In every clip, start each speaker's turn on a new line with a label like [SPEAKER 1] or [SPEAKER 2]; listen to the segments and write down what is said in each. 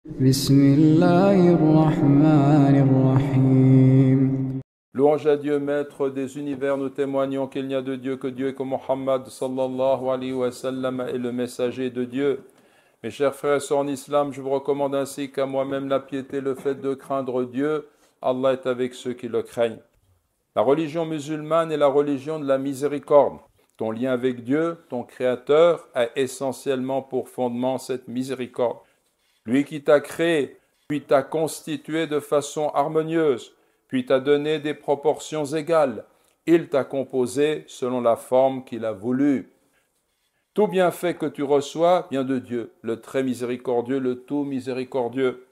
[SPEAKER 1] بسم الله الرحمن الرحيم.
[SPEAKER 2] Louange à Dieu, maître des univers, nous témoignons qu'il n'y a de Dieu que Dieu et que Mohammed sallallahu alayhi wa sallam est le messager de Dieu. Mes chers frères et sœurs en islam, je vous recommande ainsi qu'à moi-même la piété, le fait de craindre Dieu. Allah est avec ceux qui le craignent. La religion musulmane est la religion de la miséricorde. Ton lien avec Dieu, ton Créateur, a essentiellement pour fondement cette miséricorde. Lui qui t'a créé, puis t'a constitué de façon harmonieuse, puis t'a donné des proportions égales. Il t'a composé selon la forme qu'il a voulu. Tout bienfait que tu reçois vient de Dieu, le très miséricordieux, le tout miséricordieux.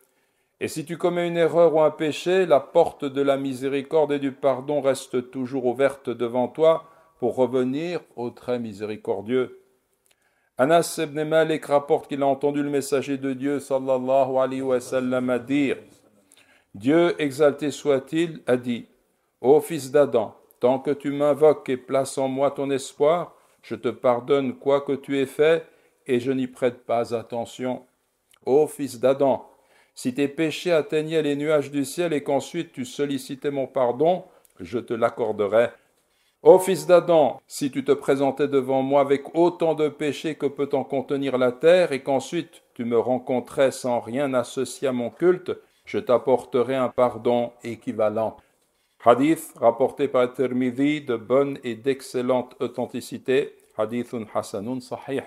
[SPEAKER 2] Et si tu commets une erreur ou un péché, la porte de la miséricorde et du pardon reste toujours ouverte devant toi pour revenir au très miséricordieux. Anas ibn Malik rapporte qu'il a entendu le messager de Dieu sallallahu alayhi wa sallam dire: Dieu, exalté soit-il, a dit: Ô fils d'Adam, tant que tu m'invoques et places en moi ton espoir, je te pardonne quoi que tu aies fait et je n'y prête pas attention. Ô fils d'Adam, si tes péchés atteignaient les nuages du ciel et qu'ensuite tu sollicitais mon pardon, je te l'accorderai. Ô fils d'Adam, si tu te présentais devant moi avec autant de péchés que peut en contenir la terre et qu'ensuite tu me rencontrais sans rien associer à mon culte, je t'apporterai un pardon équivalent. Hadith rapporté par Tirmidhi de bonne et d'excellente authenticité. Hadithun hasanun sahih.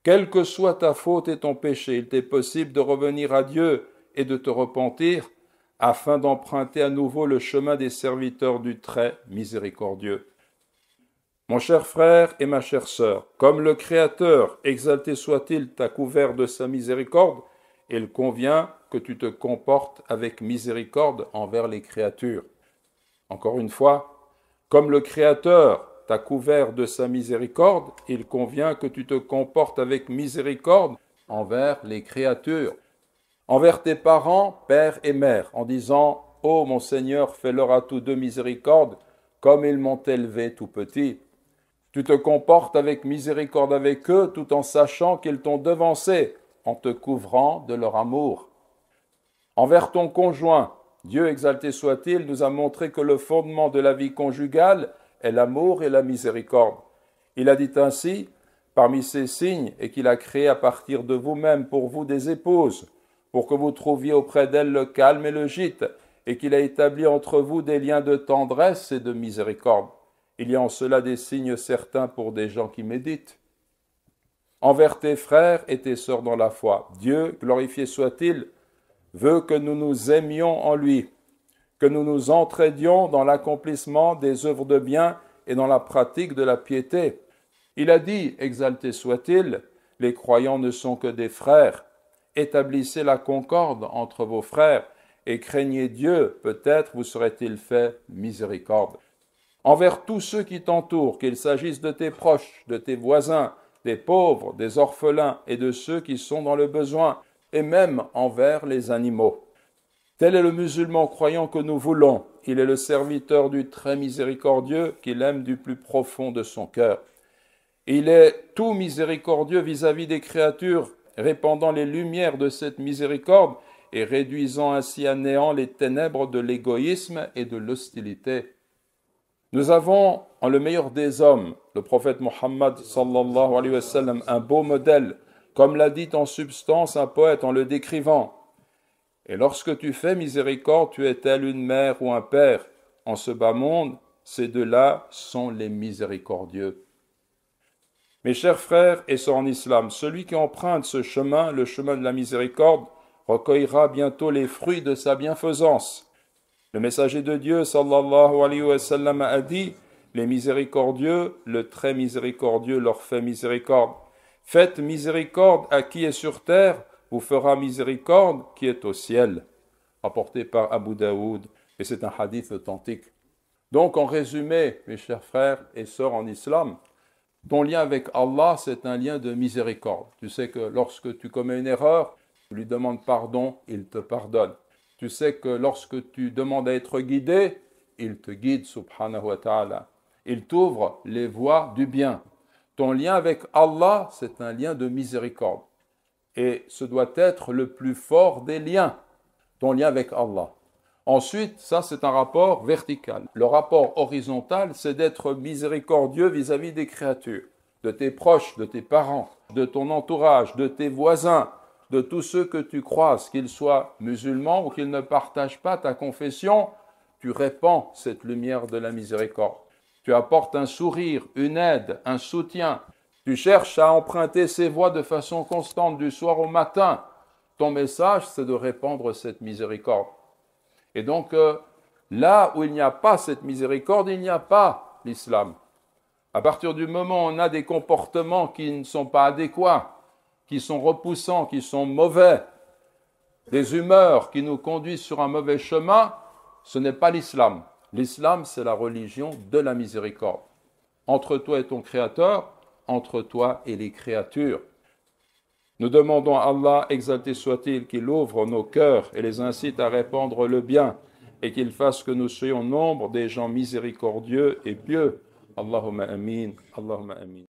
[SPEAKER 2] Quelle que soit ta faute et ton péché, il t'est possible de revenir à Dieu et de te repentir afin d'emprunter à nouveau le chemin des serviteurs du très miséricordieux. Mon cher frère et ma chère sœur, comme le Créateur, exalté soit-il, t'a couvert de sa miséricorde, il convient que tu te comportes avec miséricorde envers les créatures. Encore une fois, comme le Créateur t'a couvert de sa miséricorde, il convient que tu te comportes avec miséricorde envers les créatures. Envers tes parents, père et mère, en disant: Ô mon Seigneur, fais-leur à tous deux miséricorde, comme ils m'ont élevé tout petit. Tu te comportes avec miséricorde avec eux, tout en sachant qu'ils t'ont devancé, en te couvrant de leur amour. Envers ton conjoint, Dieu exalté soit-il, nous a montré que le fondement de la vie conjugale est l'amour et la miséricorde. Il a dit ainsi: parmi ces signes, et qu'il a créé à partir de vous-même pour vous des épouses, pour que vous trouviez auprès d'elles le calme et le gîte, et qu'il a établi entre vous des liens de tendresse et de miséricorde. Il y a en cela des signes certains pour des gens qui méditent. Envers tes frères et tes sœurs dans la foi, Dieu, glorifié soit-il, veut que nous nous aimions en lui, que nous nous entraidions dans l'accomplissement des œuvres de bien et dans la pratique de la piété. Il a dit, exalté soit-il, les croyants ne sont que des frères. Établissez la concorde entre vos frères et craignez Dieu, peut-être vous serait-il fait miséricorde. Envers tous ceux qui t'entourent, qu'il s'agisse de tes proches, de tes voisins, des pauvres, des orphelins et de ceux qui sont dans le besoin, et même envers les animaux. Tel est le musulman croyant que nous voulons. Il est le serviteur du très miséricordieux qu'il aime du plus profond de son cœur. Il est tout miséricordieux vis-à-vis des créatures, répandant les lumières de cette miséricorde et réduisant ainsi à néant les ténèbres de l'égoïsme et de l'hostilité. Nous avons en le meilleur des hommes, le prophète Mohammed sallallahu alayhi wa sallam, un beau modèle, comme l'a dit en substance un poète en le décrivant. Et lorsque tu fais miséricorde, tu es tel une mère ou un père. En ce bas monde, ces deux-là sont les miséricordieux. Mes chers frères et sœurs en islam, celui qui emprunte ce chemin, le chemin de la miséricorde, recueillera bientôt les fruits de sa bienfaisance. Le messager de Dieu, sallallahu alayhi wa sallam, a dit: les miséricordieux, le très miséricordieux leur fait miséricorde. Faites miséricorde à qui est sur terre, vous fera miséricorde qui est au ciel. Rapporté par Abu Daoud, et c'est un hadith authentique. Donc, en résumé, mes chers frères et sœurs en islam, ton lien avec Allah, c'est un lien de miséricorde. Tu sais que lorsque tu commets une erreur, tu lui demandes pardon, il te pardonne. Tu sais que lorsque tu demandes à être guidé, il te guide, subhanahu wa ta'ala. Il t'ouvre les voies du bien. Ton lien avec Allah, c'est un lien de miséricorde. Et ce doit être le plus fort des liens, ton lien avec Allah. Ensuite, ça c'est un rapport vertical. Le rapport horizontal, c'est d'être miséricordieux vis-à-vis des créatures, de tes proches, de tes parents, de ton entourage, de tes voisins, de tous ceux que tu croises, qu'ils soient musulmans ou qu'ils ne partagent pas ta confession. Tu répands cette lumière de la miséricorde. Tu apportes un sourire, une aide, un soutien. Tu cherches à emprunter ces voies de façon constante du soir au matin. Ton message, c'est de répandre cette miséricorde. Et donc, là où il n'y a pas cette miséricorde, il n'y a pas l'islam. À partir du moment où on a des comportements qui ne sont pas adéquats, qui sont repoussants, qui sont mauvais, des humeurs qui nous conduisent sur un mauvais chemin, ce n'est pas l'islam. L'islam, c'est la religion de la miséricorde. Entre toi et ton Créateur, entre toi et les créatures. Nous demandons à Allah, exalté soit-il, qu'il ouvre nos cœurs et les incite à répandre le bien et qu'il fasse que nous soyons nombre des gens miséricordieux et pieux. Allahumma amin, Allahumma amin.